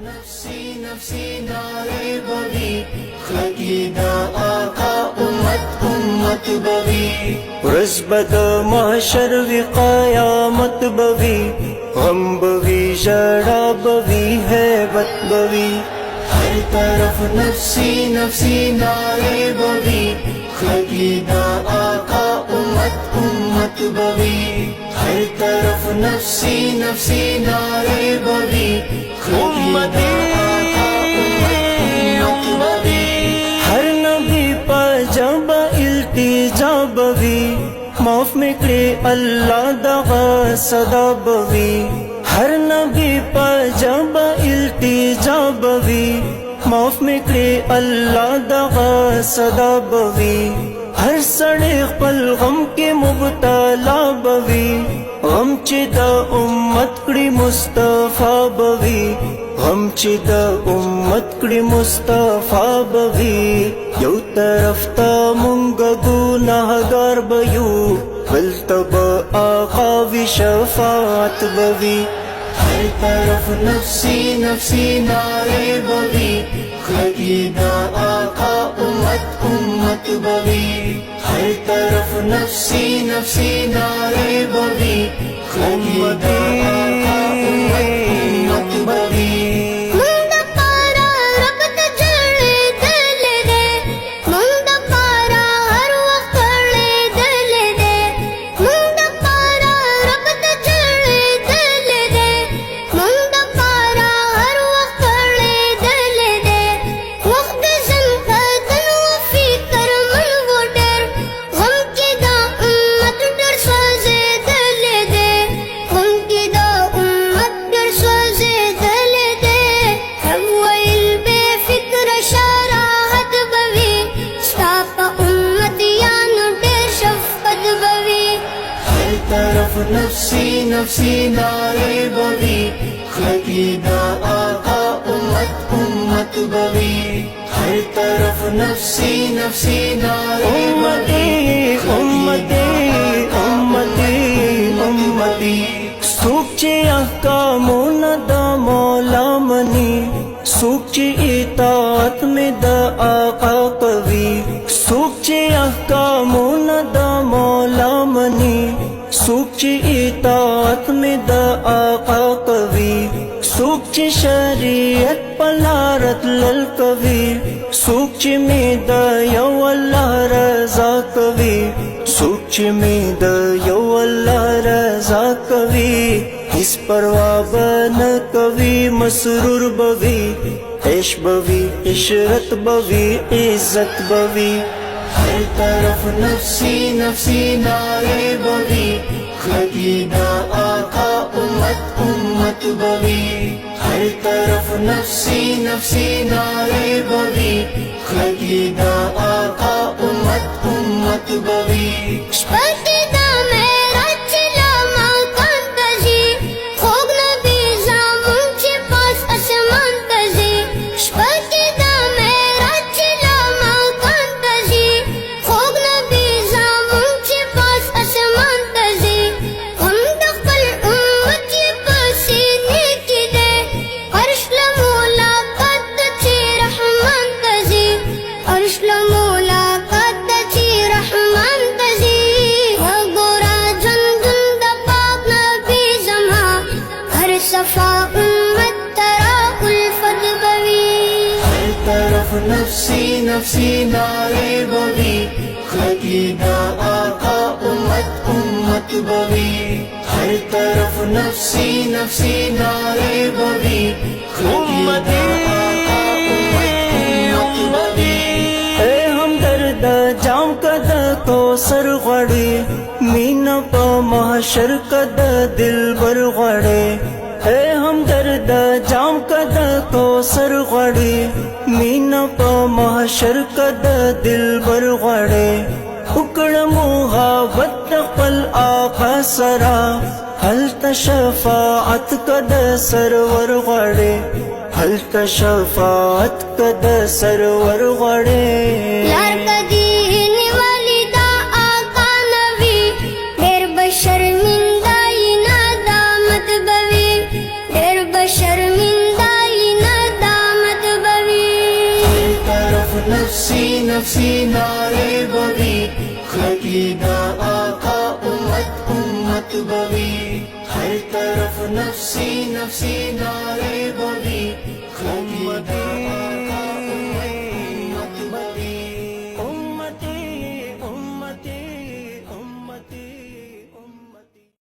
नफ्सी नफ्सी नारे बवी खलीदा आका उम्मत उम्मत बवी रज़्बद महशर क़यामत बवी गम बवी जड़ा बवी हैबत बवी हर तरफ नफ्सी नफ्सी नारे बवी खलीदा आका उम्मत उम्मत बवी हर तरफ नफ्सी नफ्सी नारे बवी खलीदा आका उम्मत उम्मत बवी हर नबी पर जब इल्तिजा बवी माफ में करे अल्लाह दगा सदा बवी हर नबी पर जब इल्तिजा बवी माफ में करे अल्लाह दगा सदा बवी हर सड़े पल गम के मुबतला बवी गम चिदा उम्मत कड़ी मुस्तफा बवी गम चिदा उम्मत कड़ी मुस्तफा बवी यौ तरफ ता मुंगा गुनाहगार बयू बल तब आका वी शफात बवी हर तरफ नफ्सी नफ्सी नारे बवी खलीदा आका उम्मत उम्मत बवी हर तरफ नफ्सी नफ्सी नारे बवी खलीदा आका उम्मत उम्मत बवी तरफ नफ्सी नफ्सी नारे बवी खलीदा आका उम्मत उम्मत बवी हर तरफ नफ्सी नफ्सी नारे बवी उम्मती उम्मती उम्मती सूचे अहकामो नदा मौला मनी सूचे इताअत में द आका कवी सूचे अहकामो नदा मौला मनी सूची इताअत में द आका कवी सूची शरीयत पलारत लल कवी सूची में द यौ अल्लाह रज़ा कवी सूची में द यौ अल्लाह रज़ा कवी इस परवाह बन कवी मसरूर बवी ऐश बवी इशरत बवी इज्जत बवी हर तरफ नफ्सी नफ्सी नारे बवी खलीदा आका उम्मत उम्मत बवी हर तरफ नफ्सी नफ्सी नारे बवी खलीदा आका उम्मत उम्मत बवी नफ्सी नफ्सी नारे बवी खलीदा आका उम्मत उम्मत बवी हर तरफ नफ्सी नफ्सी नारे बवी खलीदा आका उम्मत उम्मत बवी ए हमदर्द जाम कद को सर गड़े मीना पा महशर कद दिल बर गड़े ए हमदर्द जाम कद को सर गड़े मीना पा महशर कद दिल बर गड़े उकड़ मुहाबत पल आका सरा हल तशफाअत कद सरवर गड़े हल तशफाअत कद सरवर गड़े शर्मिंदा इना नफसी नारे बवी खकीदा आका उम्मत उम्मत बवी हर तरफ नफसी नफसी नारे बवी खकीदा